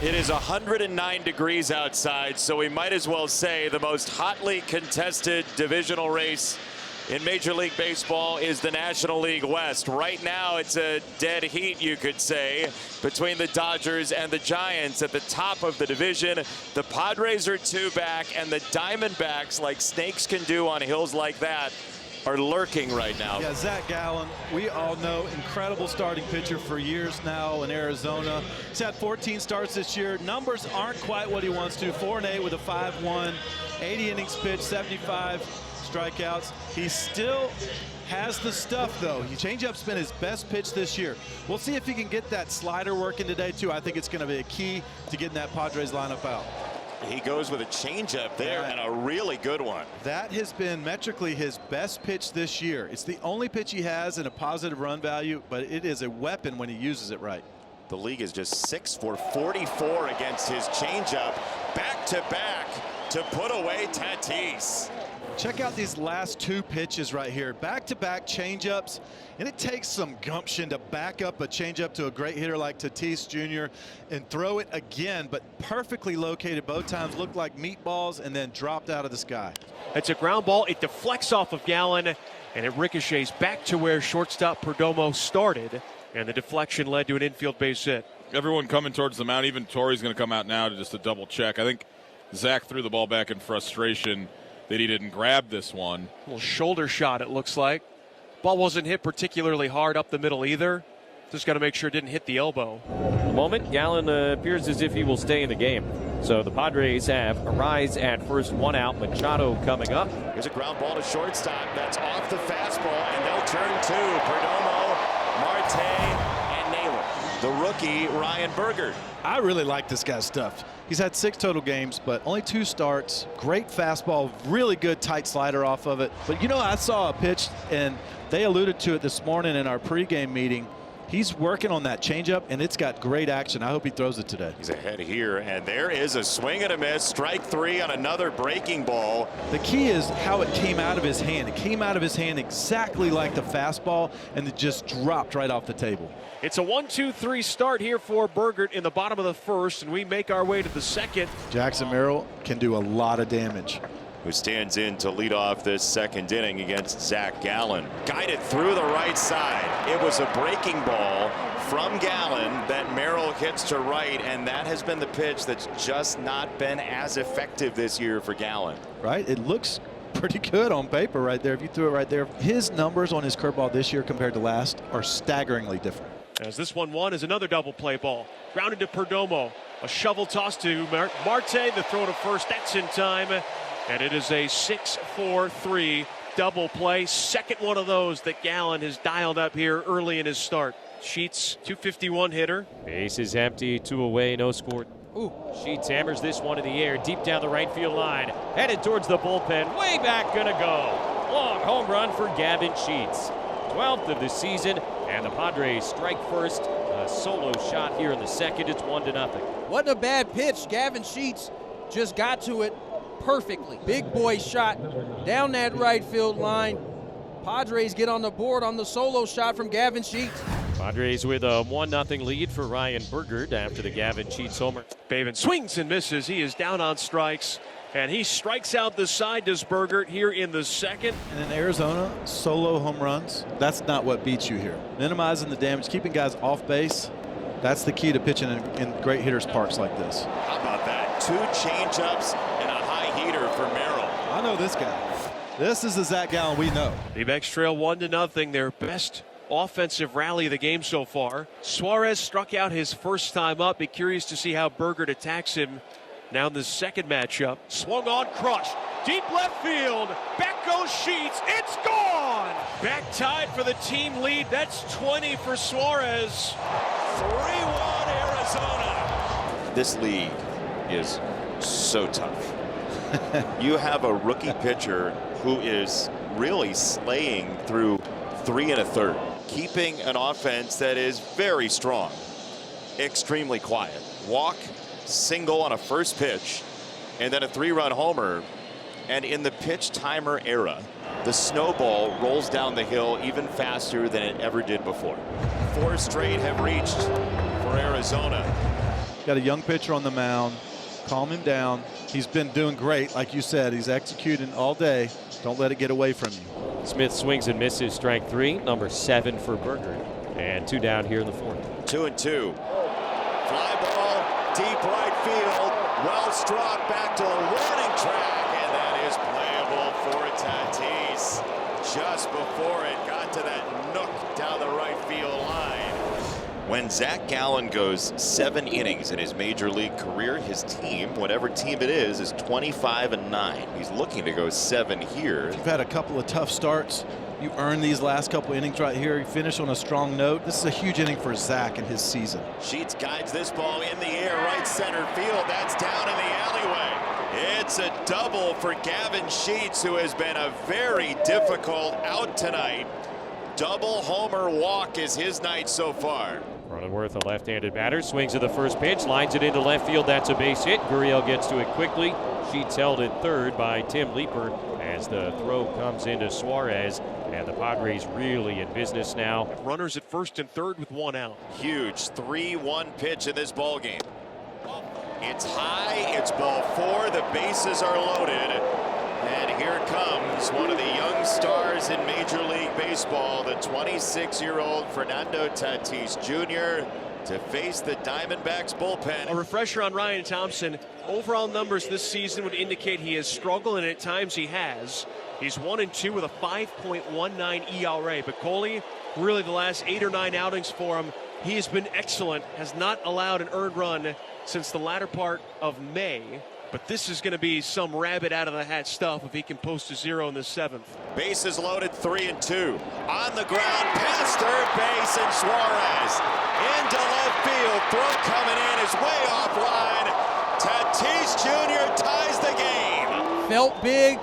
It is 109 degrees outside, so we might as well say the most hotly contested divisional race in Major League Baseball is the National League West. Right now, it's a dead heat, you could say, between the Dodgers and the Giants at the top of the division. The Padres are 2 back, and the Diamondbacks, like snakes can do on hills like that, are lurking right now. Yeah, Zach Gallen, we all know, incredible starting pitcher for years now in Arizona. He's had 14 starts this year. Numbers aren't quite what he wants to. 4-8 with a 5-1, 80 innings pitched, 75 strikeouts. He still has the stuff, though. Changeup's been his best pitch this year. We'll see if he can get that slider working today, too. I think it's going to be a key to getting that Padres lineup out. He goes with a changeup there, and a really good one. That has been metrically his best pitch this year. It's the only pitch he has in a positive run value, but it is a weapon when he uses it right. The league is just 6 for 44 against his changeup. Back-to-back to put away Tatis. Check out these last 2 pitches right here. Back-to-back changeups, and it takes some gumption to back up a changeup to a great hitter like Tatis Jr. and throw it again, but perfectly located both times. Looked like meatballs and then dropped out of the sky. It's a ground ball. It deflects off of Gallen, and it ricochets back to where shortstop Perdomo started, and the deflection led to an infield base hit. Everyone coming towards the mound. Even Torrey's going to come out now to double check. I think Zach threw the ball back in frustration that he didn't grab this one. A little shoulder shot, it looks like. Ball wasn't hit particularly hard up the middle either. Just got to make sure it didn't hit the elbow. At the moment, Gallen appears as if he will stay in the game. So the Padres have a rise at first, 1 out. Machado coming up. Here's a ground ball to shortstop. That's off the fastball, and they'll turn to Perdomo, Marte, and Naylor. The rookie, Ryan Bergert. I really like this guy's stuff. He's had 6 total games, but only 2 starts. Great fastball, really good tight slider off of it. But you know, I saw a pitch, and they alluded to it this morning in our pregame meeting. He's working on that changeup, and it's got great action. I hope he throws it today. He's ahead here, and there is a swing and a miss. Strike 3 on another breaking ball. The key is how it came out of his hand. It came out of his hand exactly like the fastball, and it just dropped right off the table. It's a 1-2-3 start here for Bergert in the bottom of the first, and we make our way to the second. Jackson Merrill can do a lot of damage. Who stands in to lead off this second inning against Zach Gallen. Guided through the right side. It was a breaking ball from Gallen that Merrill hits to right, and that has been the pitch that's just not been as effective this year for Gallen. Right? It looks pretty good on paper right there. If you threw it right there, his numbers on his curveball this year compared to last are staggeringly different. As this 1-1 is another double play ball. Grounded to Perdomo. A shovel toss to Marte. The throw to first. That's in time. And it is a 6-4-3 double play. Second one of those that Gallen has dialed up here early in his start. Sheets, 251 hitter. Base is empty, 2 away, no score. Ooh, Sheets hammers this one in the air, deep down the right field line. Headed towards the bullpen, way back, gonna go. Long home run for Gavin Sheets. 12th of the season, and the Padres strike first. A solo shot here in the second. It's 1-0. Wasn't a bad pitch. Gavin Sheets just got to it perfectly. Big boy shot down that right field line. Padres get on the board on the solo shot from Gavin Sheets. Padres with a 1-0 lead for Ryan Bergert after the Gavin Sheets homer. Pavin swings and misses. He is down on strikes, and he strikes out the side, does Bergert, here in the second. And in Arizona, solo home runs, that's not what beats you here. Minimizing the damage, keeping guys off base, that's the key to pitching in great hitters' parks like this. How about that? 2 changeups and a high heater for Merrill. I know this guy. This is the Zach Gallen we know. The Diamondbacks trail 1-0, their best offensive rally of the game so far. Suarez struck out his first time up. Be curious to see how Bergert attacks him now in the second matchup. Swung on, crushed. Deep left field. Back goes Sheets. It's gone! Back tied for the team lead. That's 20 for Suarez. 3-1 Arizona. This league is so tough. You have a rookie pitcher who is really slaying through 3 1/3, keeping an offense that is very strong, extremely quiet. Walk, single on a first pitch, and then a 3-run homer. And in the pitch timer era, the snowball rolls down the hill even faster than it ever did before. 4 straight have reached for Arizona. Got a young pitcher on the mound. Calm him down. He's been doing great, like you said. He's executing all day. Don't let it get away from you. Smith swings and misses, strike 3, number 7 for Berger. And 2 down here in the 4th. 2-2. Fly ball, deep right field. Well struck back to the warning track, and that is playable for Tatis. Just before it got to that nook down the right field line. When Zach Gallen goes 7 innings in his major league career, his team, whatever team it is 25-9. He's looking to go 7 here. You've had a couple of tough starts. You earn these last couple innings right here. You finish on a strong note. This is a huge inning for Zach in his season. Sheets guides this ball in the air, right center field. That's down in the alleyway. It's a double for Gavin Sheets, who has been a very difficult out tonight. Double homer walk is his night so far. Cronenworth, a left-handed batter, swings at the first pitch, lines it into left field. That's a base hit. Gurriel gets to it quickly. Sheets held at third by Tim Leeper as the throw comes into Suarez. And the Padres really in business now. Runners at first and third with 1 out. Huge 3-1 pitch in this ball game. It's high. It's ball 4. The bases are loaded. And here comes one of the young stars in Major League Baseball, the 26-year-old Fernando Tatis Jr. to face the Diamondbacks bullpen. A refresher on Ryan Thompson. Overall numbers this season would indicate he has struggled, and at times he has. He's 1-2 with a 5.19 ERA. But Coley, really the last 8 or 9 outings for him, he has been excellent. Has not allowed an earned run since the latter part of May. But this is going to be some rabbit out of the hat stuff if he can post a 0 in the 7th. Bases loaded, 3-2. On the ground, past third base, and Suarez into left field. Throw coming in is way offline. Tatis Jr. ties the game. Felt big,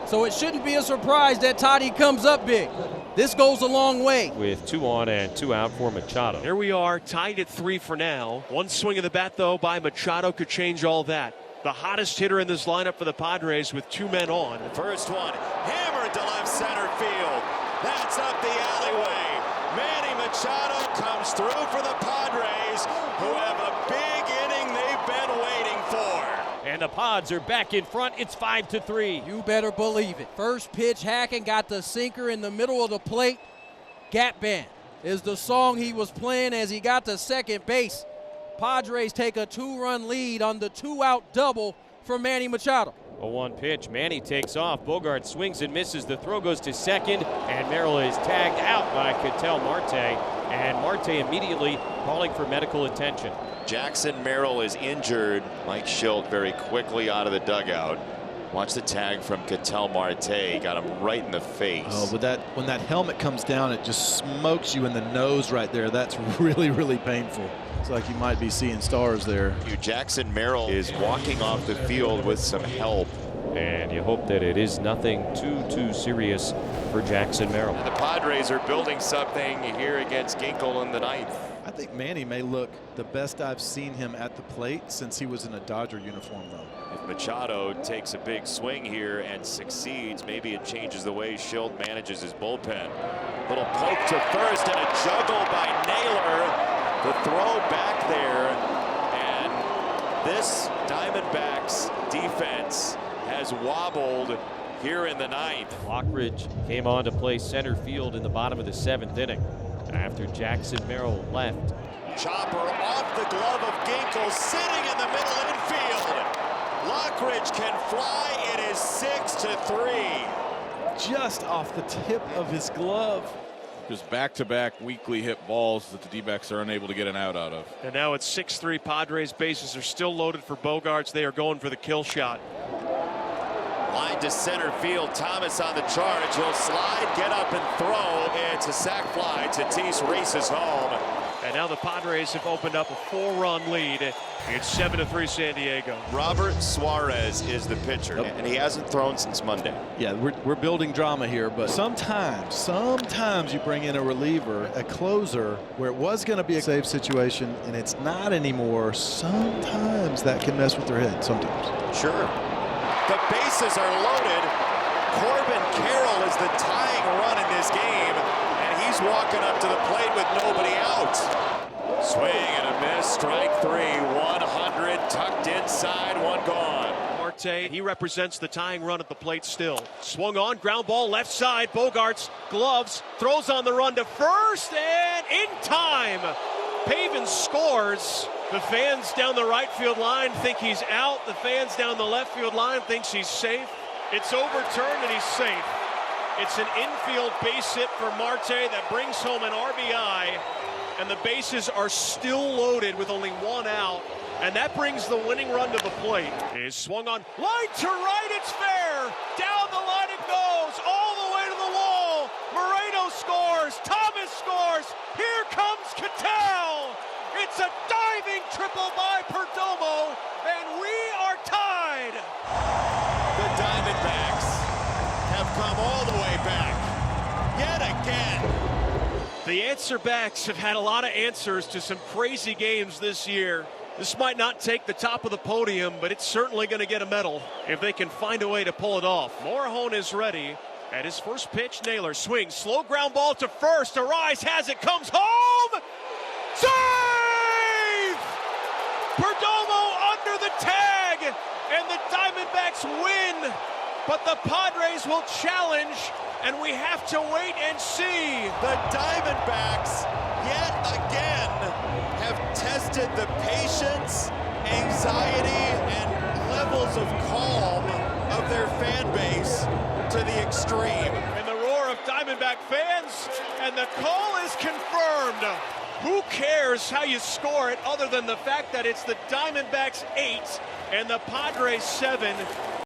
so it shouldn't be a surprise that Toddy comes up big. This goes a long way. With 2 on and 2 out for Machado. Here we are, tied at 3 for now. One swing of the bat, though, by Machado could change all that. The hottest hitter in this lineup for the Padres with 2 men on. First one, hammered to left center field. That's up the alleyway. Manny Machado comes through for the Padres, who have a big inning they've been waiting for. And the Pods are back in front. It's 5-3. You better believe it. First pitch, Hacken got the sinker in the middle of the plate. Gap Band is the song he was playing as he got to second base. Padres take a 2-run lead on the 2-out double for Manny Machado. A 1 pitch. Manny takes off. Bogart swings and misses. The throw goes to second, and Merrill is tagged out by Ketel Marte. And Marte immediately calling for medical attention. Jackson Merrill is injured. Mike Schilt very quickly out of the dugout. Watch the tag from Ketel Marte. Got him right in the face. Oh, but when that helmet comes down, it just smokes you in the nose right there. That's really, really painful. It's like you might be seeing stars there. Jackson Merrill is walking off the field with some help. And you hope that it is nothing too serious for Jackson Merrill. The Padres are building something here against Ginkel in the 9th. I think Manny may look the best I've seen him at the plate since he was in a Dodger uniform, though. If Machado takes a big swing here and succeeds, maybe it changes the way Schilt manages his bullpen. Little poke to first and a juggle by Naylor. The throw back there, and this Diamondbacks defense has wobbled here in the 9th. Lockridge came on to play center field in the bottom of the 7th inning after Jackson Merrill left. Chopper off the glove of Ginkel, sitting in the middle infield. Lockridge can fly. It is 6-3. Just off the tip of his glove. Just back-to-back weakly hit balls that the D-backs are unable to get an out of. And now it's 6-3. Padres bases are still loaded for Bogarts. They are going for the kill shot. Line to center field. Thomas on the charge. He'll slide, get up and throw. It's a sac fly. Tatis races home. And now the Padres have opened up a 4-run lead. It's 7-3 San Diego. Robert Suarez is the pitcher, and he hasn't thrown since Monday. Yeah, we're building drama here, but sometimes you bring in a reliever, a closer, where it was going to be a save situation, and it's not anymore. Sometimes that can mess with their head. Sometimes. Sure. The bases are loaded. Corbin Carroll is the tying run in this game, and he's walking up to the plate with nobody out. Swing and a miss, strike 3, 100, tucked inside, one gone. Marte, he represents the tying run at the plate still. Swung on, ground ball, left side, Bogarts, gloves, throws on the run to first, and in time, Pavin scores. The fans down the right field line think he's out. The fans down the left field line thinks he's safe. It's overturned and he's safe. It's an infield base hit for Marte that brings home an RBI, and the bases are still loaded with only one out, and that brings the winning run to the plate. It is swung on, line to right, it's fair. Down the line it goes, all the way to the wall. Moreno scores, Thomas scores, here comes Cattell. It's a diving triple by Perdomo, and we are tied. The Diamondbacks have come all the way back, yet again. The answer backs have had a lot of answers to some crazy games this year. This might not take the top of the podium, but it's certainly going to get a medal if they can find a way to pull it off. Morejon is ready. At his first pitch, Naylor swings, slow ground ball to first. Arise has it, comes home. Save! Perdomo under the tag, and the Diamondbacks win. But the Padres will challenge, and we have to wait and see. The Diamondbacks, yet again, have tested the patience, anxiety, and levels of calm of their fan base to the extreme. And the roar of Diamondback fans, and the call is confirmed. Who cares how you score it other than the fact that it's the Diamondbacks 8 and the Padres 7.